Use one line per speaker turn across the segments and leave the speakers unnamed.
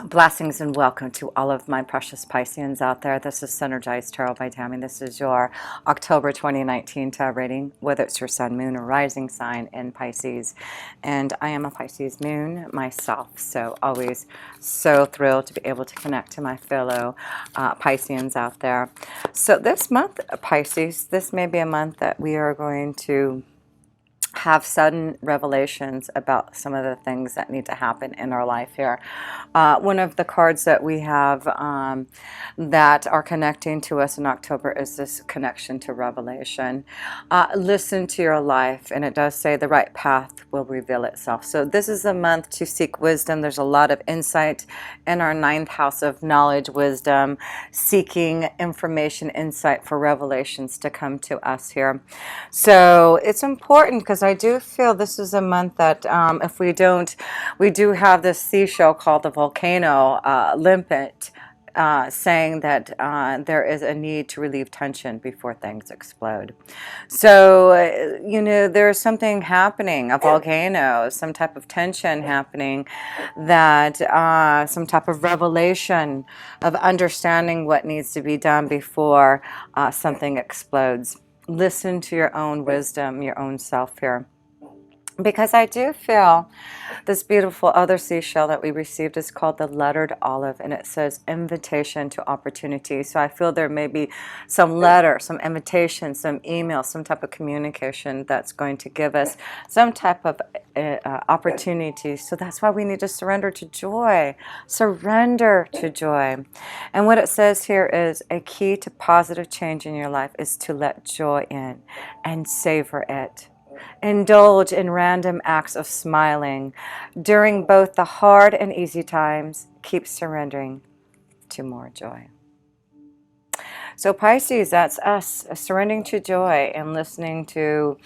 Blessings and welcome to all of my precious Pisceans out there. This is Synergized Tarot by Tammy. This is your October 2019 tarot reading, whether it's your sun, moon, or rising sign in Pisces. And I am a Pisces moon myself, so always so thrilled to be able to connect to my fellow Pisceans out there. So this month, Pisces, this may be a month that we are going to have sudden revelations about some of the things that need to happen in our life here. One of the cards that we have that are connecting to us in October is this connection to revelation. Listen to your life, and it does say the right path will reveal itself. So this is a month to seek wisdom. There's a lot of insight in our ninth house of knowledge, wisdom, seeking information, insight for revelations to come to us here. So it's important because I do feel this is a month that if we don't, we do have this seashell called the volcano limpet, saying that there is a need to relieve tension before things explode. So, there's something happening, a volcano, some type of tension happening, that some type of revelation of understanding what needs to be done before something explodes. Listen to your own wisdom, your own self here. Because I do feel this beautiful other seashell that we received is called the lettered olive, and it says invitation to opportunity. So I feel there may be some letter, some invitation, some email, some type of communication that's going to give us some type of opportunity. So that's why we need to surrender to joy. Surrender to joy. And what it says here is a key to positive change in your life is to let joy in and savor it. Indulge in random acts of smiling. During both the hard and easy times, keep surrendering to more joy. So Pisces, that's us, surrendering to joy and listening to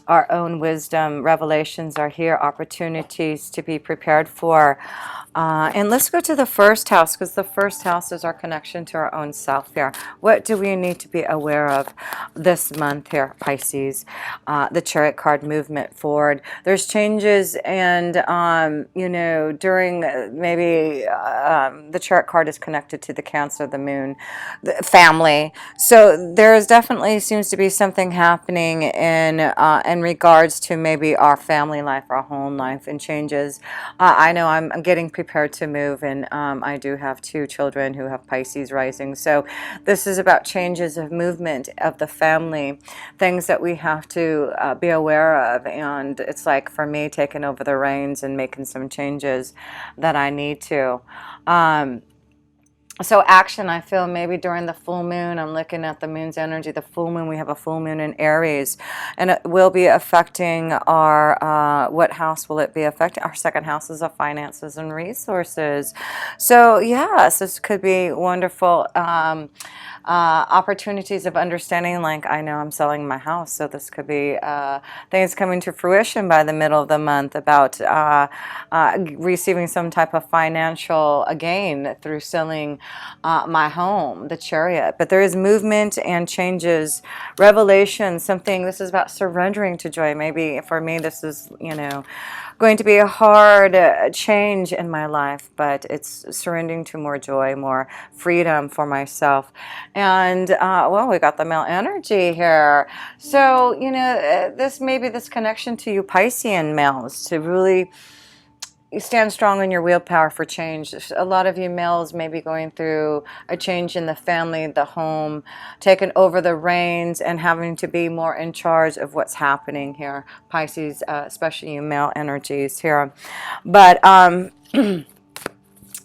our own wisdom. Revelations are here, opportunities to be prepared for. And let's go to the first house, because the first house is our connection to our own self here. What do we need to be aware of this month here, Pisces? The Chariot card, movement forward. There's changes, and, during maybe the Chariot card is connected to the Cancer, the Moon, the family. So there is definitely seems to be something happening in regards to maybe our family life, our home life, and changes. I know I'm getting prepared to move, and I do have two children who have Pisces rising. So this is about changes of movement of the family, things that we have to be aware of. And it's like, for me, taking over the reins and making some changes that I need to. So action, I feel maybe during the full moon, I'm looking at the moon's energy, the full moon, we have a full moon in Aries, and it will be affecting our, what house will it be affecting? Our second house is of finances and resources. So yes, this could be wonderful opportunities of understanding, like I know I'm selling my house, so this could be things coming to fruition by the middle of the month about receiving some type of financial gain through selling my home, the Chariot. But there is movement and changes, revelation, something. This is about surrendering to joy. Maybe for me this is, going to be a hard change in my life, but it's surrendering to more joy, more freedom for myself. And well, we got the male energy here. So, this maybe this connection to you Piscean males, to really stand strong in your willpower for change. A lot of you males may be going through a change in the family, the home, taking over the reins and having to be more in charge of what's happening here. Pisces, especially you male energies here. But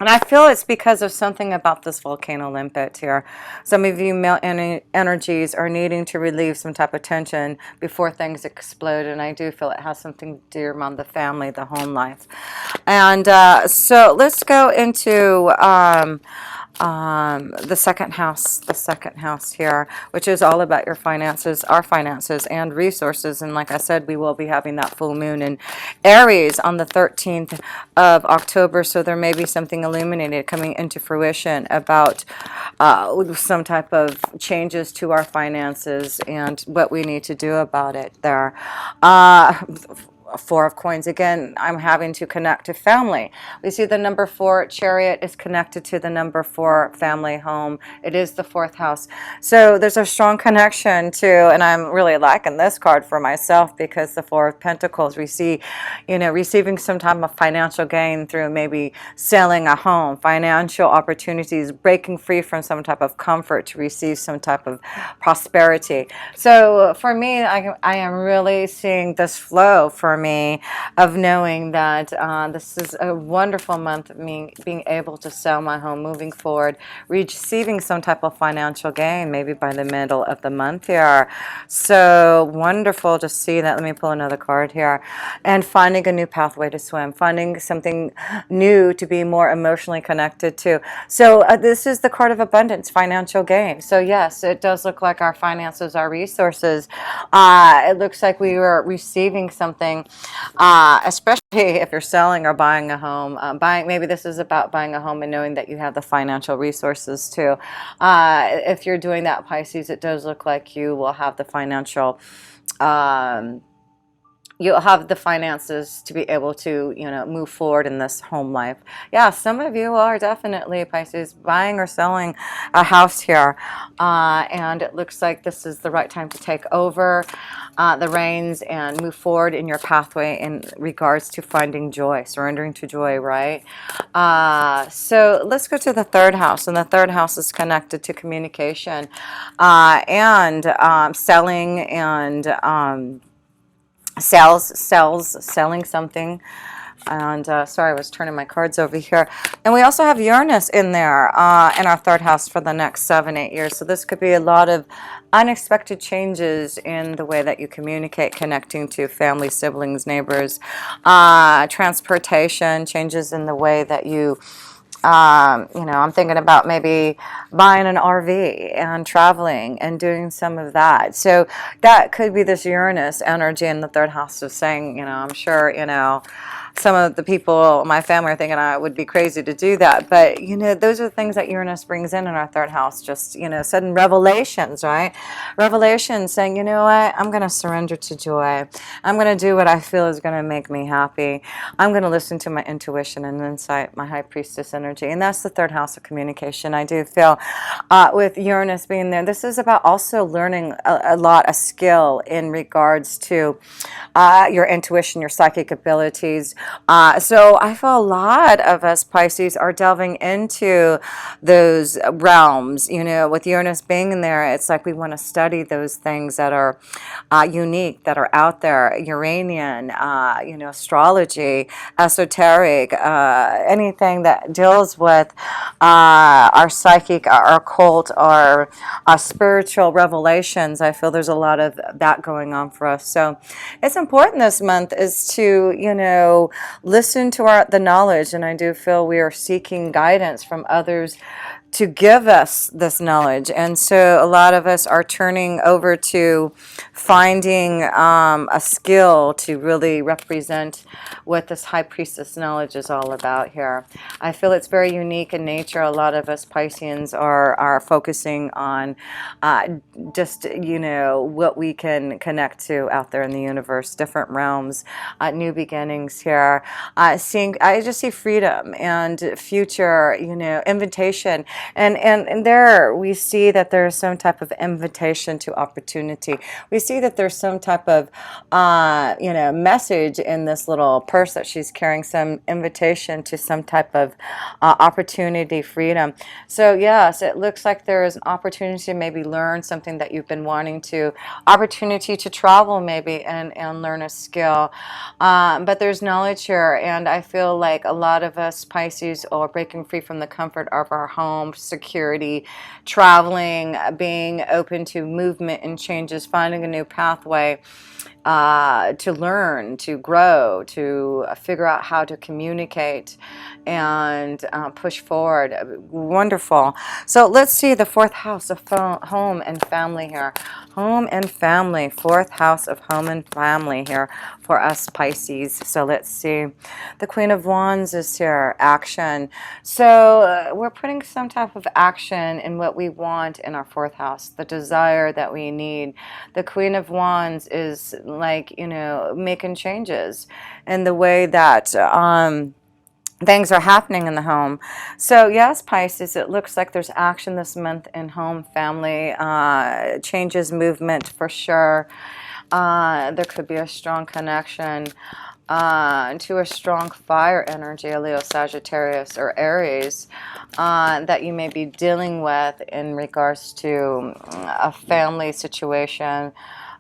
and I feel it's because of something about this volcano limpet here. Some of you male energies are needing to relieve some type of tension before things explode. And I do feel it has something to do around the family, the home life. And so let's go into the second house here, which is all about your finances, our finances and resources. And like I said, we will be having that full moon in Aries on the 13th of October. So there may be something illuminated coming into fruition about some type of changes to our finances and what we need to do about it there. Four of Coins. Again, I'm having to connect to family. We see the number 4 Chariot is connected to the number 4 family home. It is the 4th house. So there's a strong connection to, and I'm really liking this card for myself because the 4 of Pentacles, we see, receiving some type of financial gain through maybe selling a home, financial opportunities, breaking free from some type of comfort to receive some type of prosperity. So for me, I am really seeing this flow for me of knowing that this is a wonderful month of me being able to sell my home, moving forward, receiving some type of financial gain, maybe by the middle of the month here. So wonderful to see that. Let me pull another card here. And finding a new pathway to swim, finding something new to be more emotionally connected to. So this is the card of abundance, financial gain. So yes, it does look like our finances, our resources. It looks like we were receiving something, especially if you're selling or buying a home. Maybe this is about buying a home and knowing that you have the financial resources too. If you're doing that, Pisces, it does look like you will have the financial you'll have the finances to be able to, move forward in this home life. Yeah, some of you are definitely, Pisces, buying or selling a house here. And it looks like this is the right time to take over the reins and move forward in your pathway in regards to finding joy, surrendering to joy, right? So let's go to the 3rd house. And the 3rd house is connected to communication and selling and selling something. And sorry, I was turning my cards over here. And we also have Uranus in there in our 3rd house for the next 7-8 years. So this could be a lot of unexpected changes in the way that you communicate, connecting to family, siblings, neighbors, transportation, changes in the way that you I'm thinking about maybe buying an RV and traveling and doing some of that. So that could be this Uranus energy in the 3rd house of saying, I'm sure, some of the people, my family, are thinking I would be crazy to do that. But, those are the things that Uranus brings in our 3rd house. Just, sudden revelations, right? Revelations saying, you know what, I'm going to surrender to joy. I'm going to do what I feel is going to make me happy. I'm going to listen to my intuition and insight, my High Priestess energy. And that's the 3rd house of communication. I do feel with Uranus being there, this is about also learning a skill in regards to your intuition, your psychic abilities. So I feel a lot of us Pisces are delving into those realms, with Uranus being in there. It's like we want to study those things that are unique, that are out there, Uranian, astrology, esoteric, anything that deals with our psychic, our occult, our spiritual revelations. I feel there's a lot of that going on for us. So it's important this month is to, listen to the knowledge. And I do feel we are seeking guidance from others to give us this knowledge. And so a lot of us are turning over to finding a skill to really represent what this High Priestess knowledge is all about here. I feel it's very unique in nature. A lot of us Pisceans are focusing on just, what we can connect to out there in the universe, different realms, new beginnings here. I just see freedom and future, invitation. And there we see that there's some type of invitation to opportunity. We see that there's some type of, message in this little purse that she's carrying, some invitation to some type of opportunity, freedom. So yes, it looks like there is an opportunity to maybe learn something that you've been wanting to, opportunity to travel maybe and learn a skill. But there's knowledge here, and I feel like a lot of us Pisces are breaking free from the comfort of our home, security, traveling, being open to movement and changes, finding a new pathway to learn, to grow, to figure out how to communicate and push forward. Wonderful. So let's see the 4th house of home and family here. Home and family, 4th house of home and family here for us Pisces. So let's see. The Queen of Wands is here, action. So we're putting some type of action in what we want in our 4th house, the desire that we need. The Queen of Wands is like, you know, making changes in the way that things are happening in the home. So yes, Pisces, it looks like there's action this month in home, family, changes, movement for sure. There could be a strong connection to a strong fire energy, a Leo, Sagittarius, or Aries, that you may be dealing with in regards to a family situation,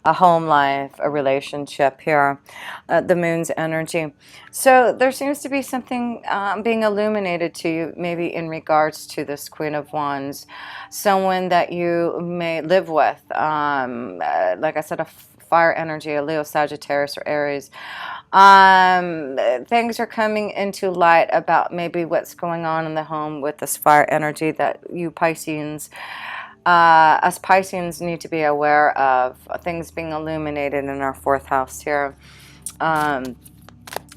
a home life, a relationship here, the moon's energy. So there seems to be something being illuminated to you, maybe in regards to this Queen of Wands, someone that you may live with, like I said, a fire energy, a Leo, Sagittarius, or Aries. Things are coming into light about maybe what's going on in the home with this fire energy that you Pisceans, us Pisceans, need to be aware of. Things being illuminated in our fourth house here.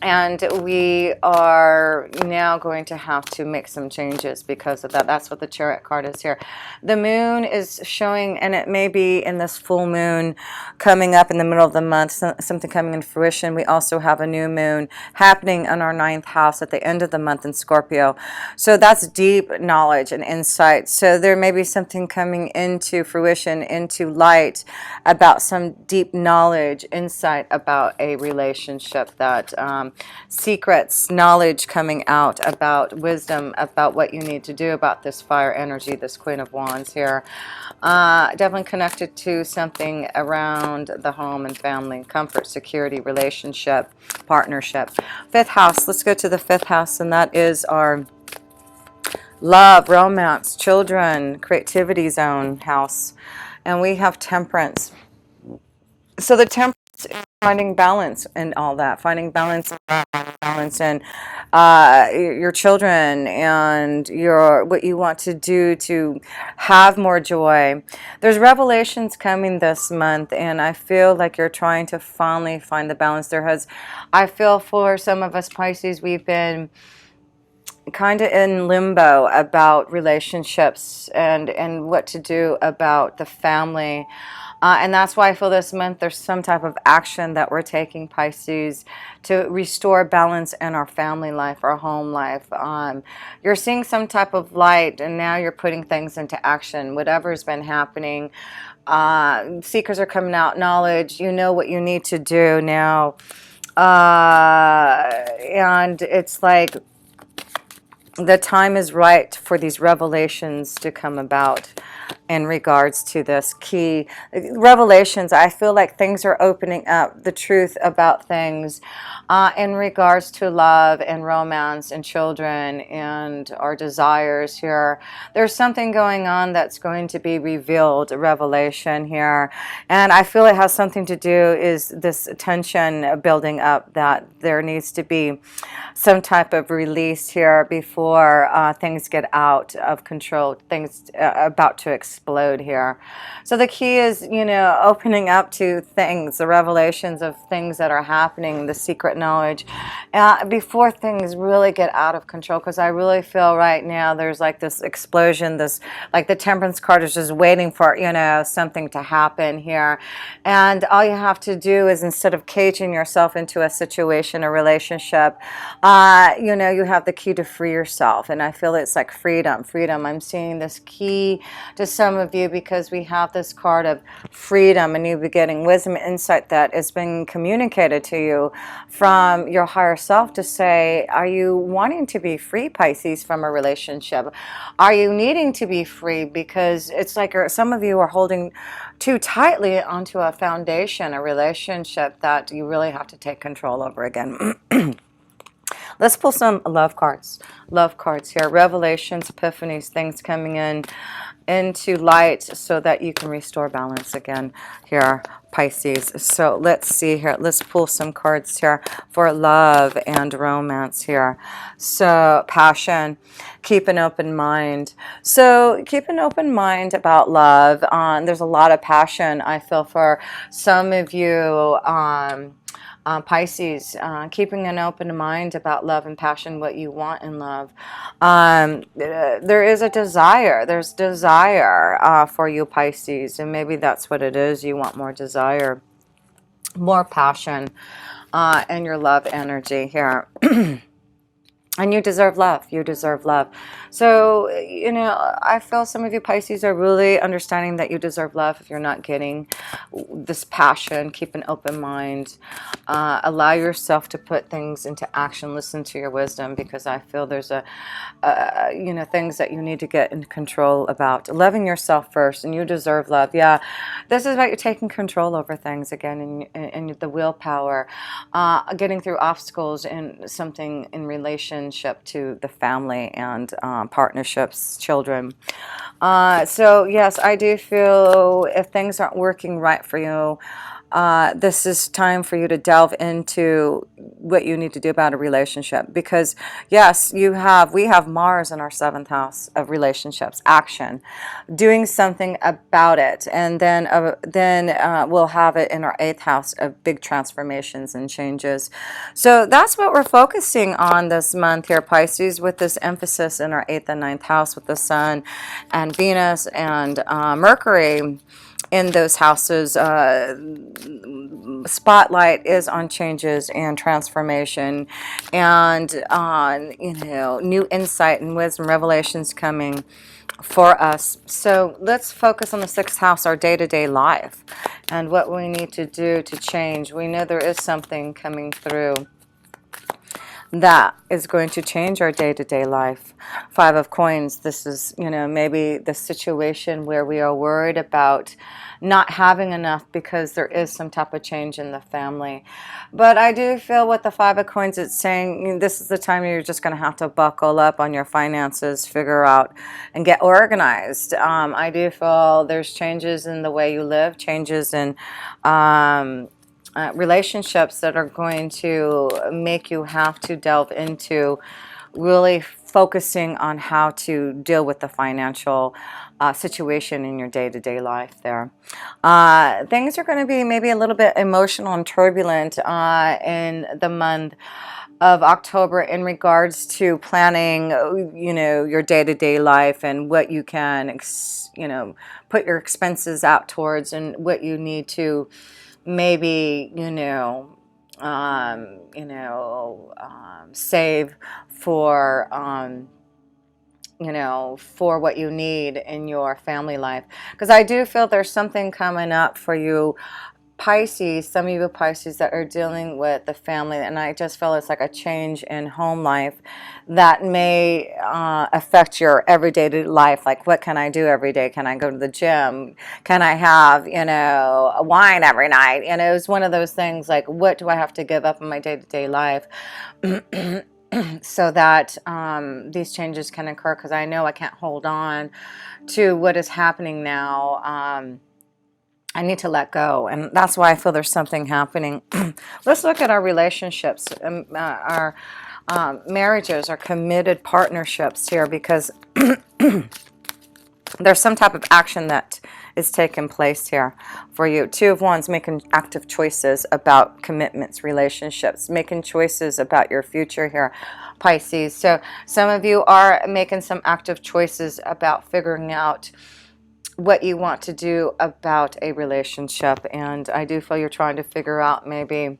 And we are now going to have to make some changes because of that. That's what the Chariot card is here. The moon is showing, and it may be in this full moon coming up in the middle of the month, something coming in fruition. We also have a new moon happening in our ninth house at the end of the month in Scorpio. So that's deep knowledge and insight. So there may be something coming into fruition, into light, about some deep knowledge, insight about a relationship, that secrets, knowledge coming out about wisdom, about what you need to do about this fire energy, this Queen of Wands here. Definitely connected to something around the home and family, comfort, security, relationship, partnership. Fifth house, let's go to the fifth house, and that is our love, romance, children, creativity zone house. And we have temperance. So the temperance is finding balance and all that, finding balance, balance in your children and your what you want to do to have more joy. There's revelations coming this month, and I feel like you're trying to finally find the balance. I feel for some of us Pisces, we've been kind of in limbo about relationships and what to do about the family. And that's why I feel this month there's some type of action that we're taking, Pisces, to restore balance in our family life, our home life. You're seeing some type of light, and now you're putting things into action. Whatever's been happening, seekers are coming out, knowledge, you know what you need to do now. And it's like the time is right for these revelations to come about in regards to this key revelations. I feel like things are opening up, the truth about things in regards to love and romance and children and our desires here. There's something going on that's going to be revealed, a revelation here, and I feel it has something to do is this tension building up, that there needs to be some type of release here before things get out of control, things about to explode here. So the key is, you know, opening up to things, the revelations of things that are happening, the secret knowledge, before things really get out of control. Because I really feel right now there's like this explosion, this, like the Temperance card is just waiting for, you know, something to happen here. And all you have to do is, instead of caging yourself into a situation, a relationship, you know, you have the key to free yourself. And I feel it's like freedom. I'm seeing this key to some of you because we have this card of freedom, and you'll be getting wisdom, insight that is being communicated to you from your higher self to say, are you wanting to be free, Pisces, from a relationship? Are you needing to be free? Because it's like some of you are holding too tightly onto a foundation, a relationship that you really have to take control over again. Let's pull some love cards. Love cards here. Revelations, epiphanies, things coming into light so that you can restore balance again here, Pisces. So let's see here. Let's pull some cards here for love and romance here. So passion, keep an open mind. So keep an open mind about love. There's a lot of passion I feel for some of you, Pisces, keeping an open mind about love and passion, what you want in love. There is a desire. There's desire for you, Pisces, and maybe that's what it is. You want more desire. more passion in your love energy here. And you deserve love. You deserve love. So, you know, I feel some of you Pisces are really understanding that you deserve love if you're not getting this passion. Keep an open mind. Allow yourself to put things into action. Listen to your wisdom, because I feel there's you know, things that you need to get in control about. Loving yourself first, and you deserve love. Yeah, this is about you taking control over things again, and the willpower, getting through obstacles in something in relationship to the family and partnerships, children. So yes, I do feel if things aren't working right for you, this is time for you to delve into what you need to do about a relationship, because yes, we have Mars in our 7th house of relationships, action, doing something about it, and then we'll have it in our 8th house of big transformations and changes. So that's what we're focusing on this month here, Pisces, with this emphasis in our 8th and 9th house with the Sun and Venus and Mercury in those houses. Spotlight is on changes and transformation, and on, you know, new insight and wisdom, revelations coming for us. So let's focus on the 6th house, our day-to-day life, and what we need to do to change. We know there is something coming through that is going to change our day-to-day life. 5 of coins. This is, you know, maybe the situation where we are worried about not having enough because there is some type of change in the family. But I do feel with the 5 of coins, it's saying, you know, this is the time you're just going to have to buckle up on your finances, figure out and get organized. I do feel there's changes in the way you live, changes in relationships that are going to make you have to delve into really focusing on how to deal with the financial situation in your day-to-day life there. Things are going to be maybe a little bit emotional and turbulent in the month of October in regards to planning, you know, your day-to-day life and what you can, you know, put your expenses out towards, and what you need to maybe, save for, for what you need in your family life. Because I do feel there's something coming up for you Pisces, some of you Pisces that are dealing with the family, and I just feel it's like a change in home life that may affect your everyday life. Like, what can I do every day? Can I go to the gym? Can I have, a wine every night? It's one of those things like, what do I have to give up in my day-to-day life so that these changes can occur? Because I know I can't hold on to what is happening now. I need to let go, and that's why I feel there's something happening. Let's look at our relationships, our marriages, our committed partnerships here, because there's some type of action that is taking place here for you. 2 of Wands, making active choices about commitments, relationships, making choices about your future here, Pisces. So some of you are making some active choices about figuring out what you want to do about a relationship, and I do feel you're trying to figure out, maybe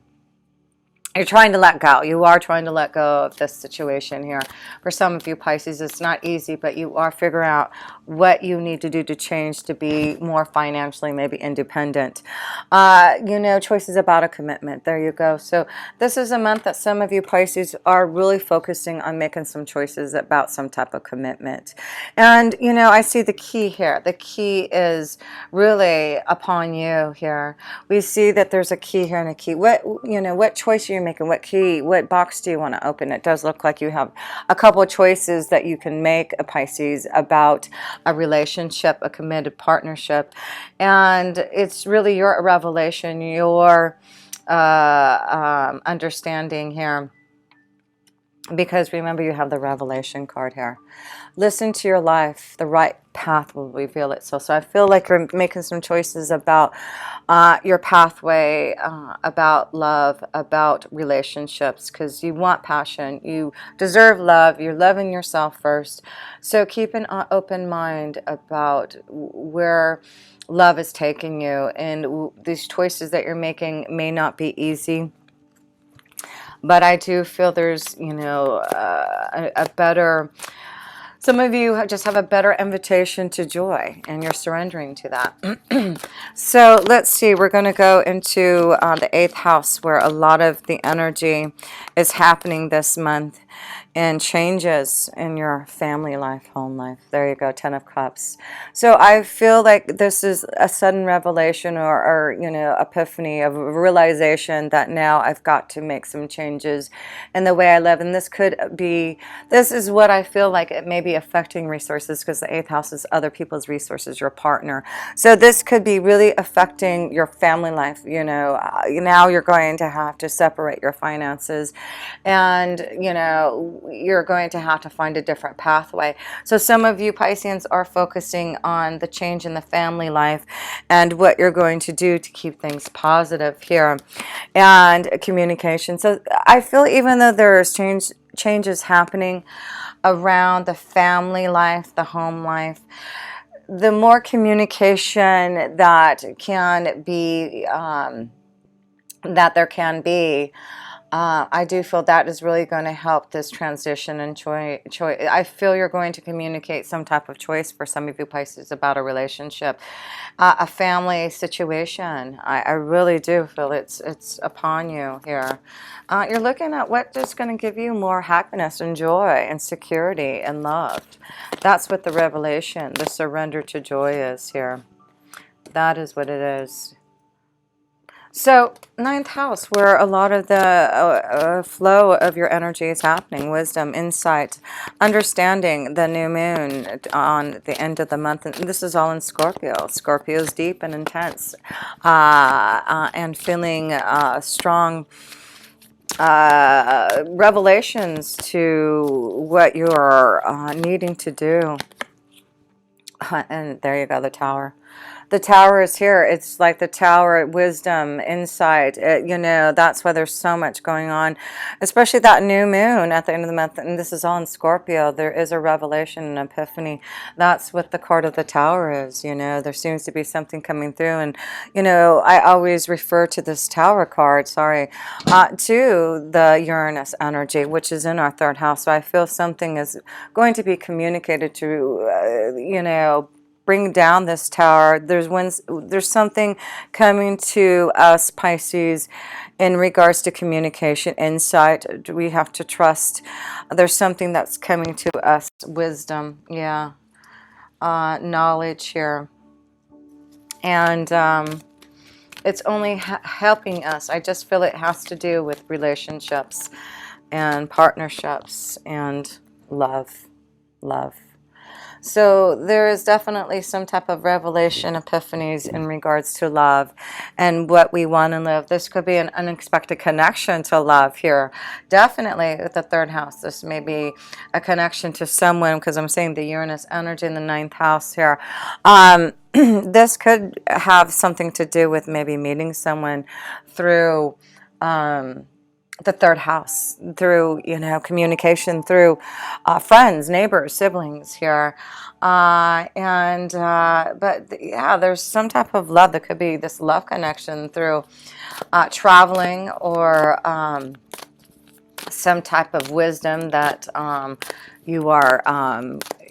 you're trying to let go. You are trying to let go of this situation here. For some of you Pisces, it's not easy, but you are figuring out what you need to do to change to be more financially maybe independent. Choices about a commitment. There you go. So this is a month that some of you Pisces are really focusing on making some choices about some type of commitment. And, I see the key here. The key is really upon you here. We see that there's a key here and a key. What choice are you making? What key, what box do you want to open? It does look like you have a couple of choices that you can make, a Pisces, about a relationship, a committed partnership. And it's really your revelation, your understanding here Because remember, you have the revelation card here. Listen to your life. The right path will reveal itself. So I feel like you're making some choices about your pathway, about love, about relationships, because you want passion. You deserve love. You're loving yourself first. So keep an open mind about where love is taking you. And these choices that you're making may not be easy. But I do feel there's, you know, a better, some of you just have a better invitation to joy, and you're surrendering to that. So let's see, we're going to go into the 8th house, where a lot of the energy is happening this month, and changes in your family life, home life. There you go, 10 of Cups. So I feel like this is a sudden revelation, or you know, epiphany of realization that now I've got to make some changes in the way I live. And this could be, this is what I feel like it may be affecting resources, because the 8th house is other people's resources, your partner. So this could be really affecting your family life. You know, now you're going to have to separate your finances, and you know, you're going to have to find a different pathway. So some of you Pisceans are focusing on the change in the family life and what you're going to do to keep things positive here, and communication. So I feel even though there's changes happening around the family life, the home life, the more communication that can be, that there can be, I do feel that is really going to help this transition and choice. I feel you're going to communicate some type of choice for some of you Pisces about a relationship, a family situation. I really do feel it's upon you here. You're looking at what is going to give you more happiness and joy and security and love. That's what the revelation, the surrender to joy is here. That is what it is. So, 9th house, where a lot of the flow of your energy is happening. Wisdom, insight, understanding the new moon on the end of the month. And this is all in Scorpio. Scorpio is deep and intense, and feeling strong revelations to what you're needing to do. And there you go, the Tower. The Tower is here. It's like the Tower, wisdom, insight. You know, that's why there's so much going on, especially that new moon at the end of the month. And this is all in Scorpio. There is a revelation, an epiphany. That's what the card of the Tower is. You know, there seems to be something coming through. And, you know, I always refer to this Tower card, to the Uranus energy, which is in our 3rd house. So I feel something is going to be communicated to, you know, bring down this tower. There's something coming to us Pisces in regards to communication, insight. We have to trust. There's something that's coming to us. Wisdom, yeah, knowledge here, and it's only helping us. I just feel it has to do with relationships and partnerships and love. So there is definitely some type of revelation, epiphanies in regards to love and what we want in love. This could be an unexpected connection to love here. Definitely with the 3rd house, this may be a connection to someone, because I'm saying the Uranus energy in the 9th house here. This could have something to do with maybe meeting someone through the 3rd house, through, you know, communication, through friends, neighbors, siblings here, but yeah, there's some type of love. That could be this love connection through traveling, or some type of wisdom that you are,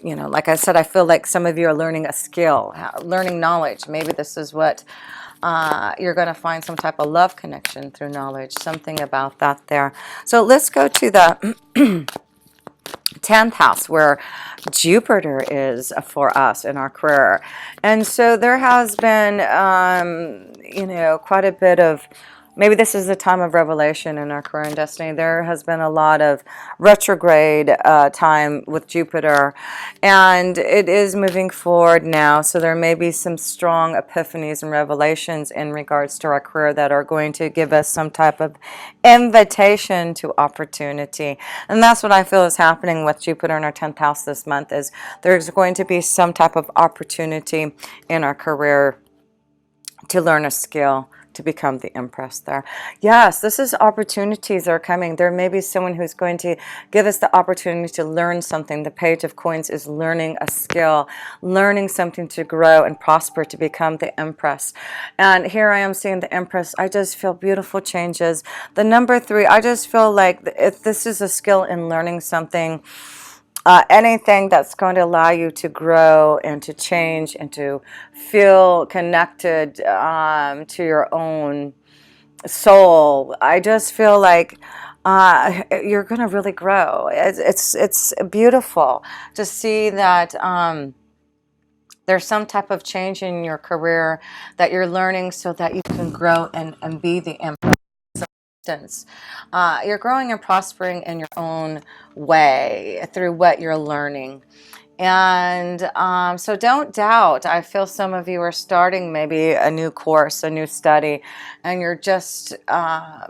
you know, like I said, I feel like some of you are learning a skill, learning knowledge. Maybe this is what you're going to find, some type of love connection through knowledge, something about that there. So let's go to the 10th house, where Jupiter is for us in our career. And so there has been, you know, quite a bit of Maybe this is the time of revelation in our career and destiny. There has been a lot of retrograde time with Jupiter, and it is moving forward now. So there may be some strong epiphanies and revelations in regards to our career that are going to give us some type of invitation to opportunity. And that's what I feel is happening with Jupiter in our 10th house this month, is there's going to be some type of opportunity in our career to learn a skill, to become the empress there. Yes, this is opportunities are coming. There may be someone who's going to give us the opportunity to learn something. The Page of Coins is learning a skill, learning something to grow and prosper, to become the empress. And here I am seeing the empress. I just feel beautiful changes. The number 3, I just feel like if this is a skill in learning something, anything that's going to allow you to grow and to change and to feel connected to your own soul. I just feel like you're going to really grow. It's beautiful to see that there's some type of change in your career that you're learning so that you can grow and be the emperor. You're growing and prospering in your own way through what you're learning. And so don't doubt. I feel some of you are starting maybe a new course, a new study, and you're just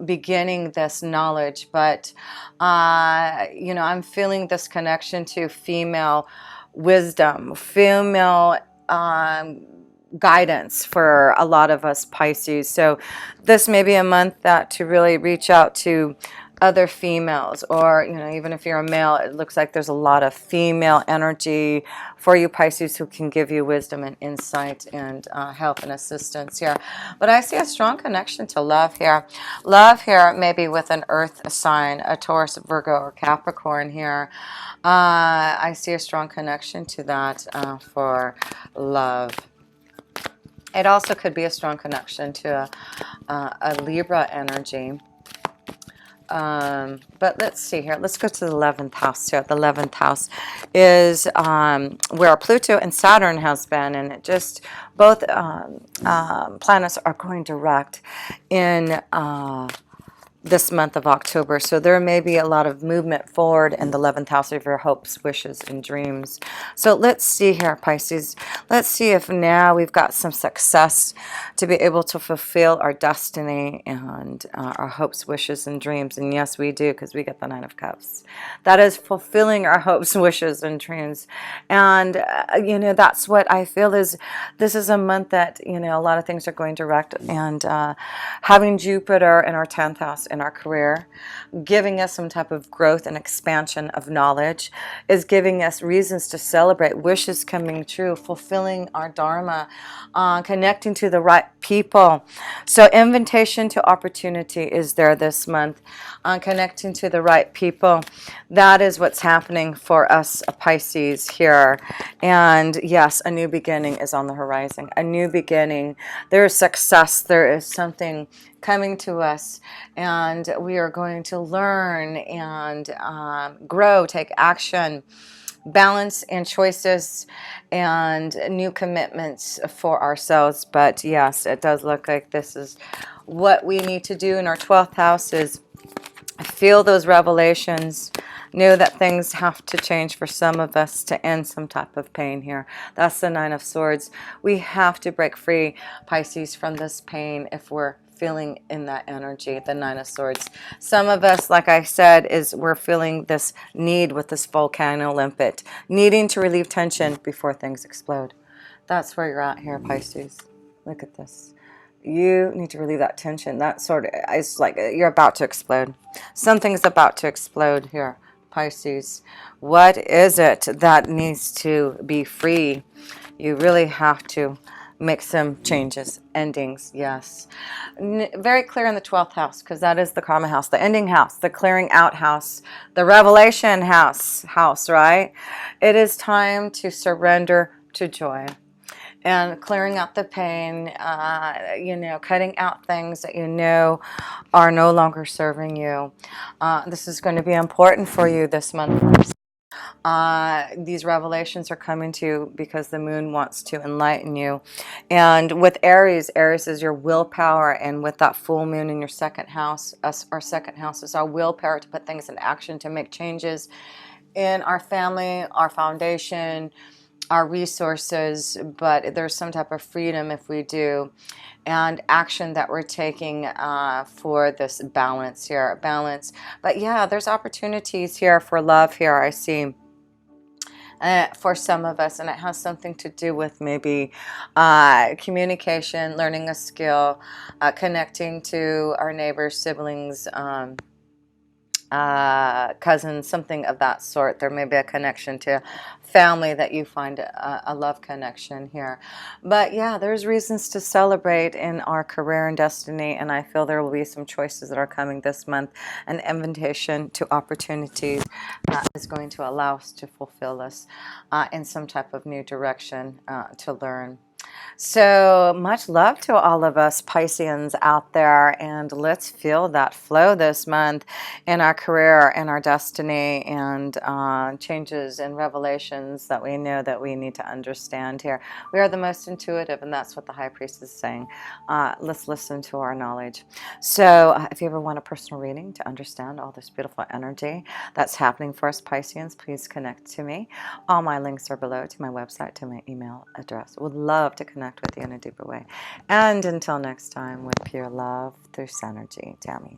beginning this knowledge. But, I'm feeling this connection to female wisdom, female guidance for a lot of us Pisces. So this may be a month that to really reach out to other females, or even if you're a male, it looks like there's a lot of female energy for you Pisces who can give you wisdom and insight and help and assistance here. But I see a strong connection to love here. Love here maybe with an earth sign, a Taurus, Virgo, or Capricorn here. I see a strong connection to that for love. It also could be a strong connection to a Libra energy. But let's see here. Let's go to the 11th house here. The 11th house is where Pluto and Saturn has been, and it just both planets are going direct in this month of October. So there may be a lot of movement forward in the 11th house of your hopes, wishes, and dreams. So let's see here, Pisces. Let's see if now we've got some success to be able to fulfill our destiny and our hopes, wishes, and dreams. And yes, we do, because we get the 9 of Cups. That is fulfilling our hopes, wishes, and dreams. And, that's what I feel is this is a month that, a lot of things are going direct. And having Jupiter in our 10th house, in our career, giving us some type of growth and expansion of knowledge, is giving us reasons to celebrate, wishes coming true, fulfilling our dharma, connecting to the right people. So invitation to opportunity is there this month, connecting to the right people. That is what's happening for us Pisces here. And yes, a new beginning is on the horizon. A new beginning. There is success. There is something coming to us, and we are going to learn and grow, take action, balance and choices, and new commitments for ourselves. But yes, it does look like this is what we need to do in our 12th house, is feel those revelations, know that things have to change for some of us to end some type of pain here. That's the 9 of Swords. We have to break free, Pisces, from this pain if we're feeling in that energy, the 9 of Swords. Some of us, like I said, we're feeling this need with this volcano limpet, needing to relieve tension before things explode. That's where you're at here, Pisces. Look at this. You need to relieve that tension. That sort of, it's like you're about to explode. Something's about to explode here, Pisces. What is it that needs to be free? You really have to make some changes, endings, yes. Very clear in the 12th house, because that is the karma house, the ending house, the clearing out house, the revelation house, right? It is time to surrender to joy and clearing out the pain, cutting out things that are no longer serving you. This is going to be important for you this month. These revelations are coming to you because the moon wants to enlighten you. And with Aries, Aries is your willpower, and with that full moon in your second house, our second house is our willpower to put things in action, to make changes in our family, our foundation, our resources, but there's some type of freedom if we do, and action that we're taking for this balance here, balance. But yeah, there's opportunities here for love here, I see. For some of us, and it has something to do with maybe communication, learning a skill, connecting to our neighbors, siblings, cousins, something of that sort. There may be a connection to family that you find a love connection here. But yeah, there's reasons to celebrate in our career and destiny, and I feel there will be some choices that are coming this month. An invitation to opportunities is going to allow us to fulfill us in some type of new direction to learn. So much love to all of us Pisceans out there, and let's feel that flow this month in our career and our destiny, and changes and revelations that we know that we need to understand here. We are the most intuitive, and that's what the High Priestess is saying. Let's listen to our knowledge. So if you ever want a personal reading to understand all this beautiful energy that's happening for us Pisceans, please connect to me. All my links are below, to my website, to my email address. Would love to connect with you in a deeper way. And until next time, with pure love through Synergy, Tammy.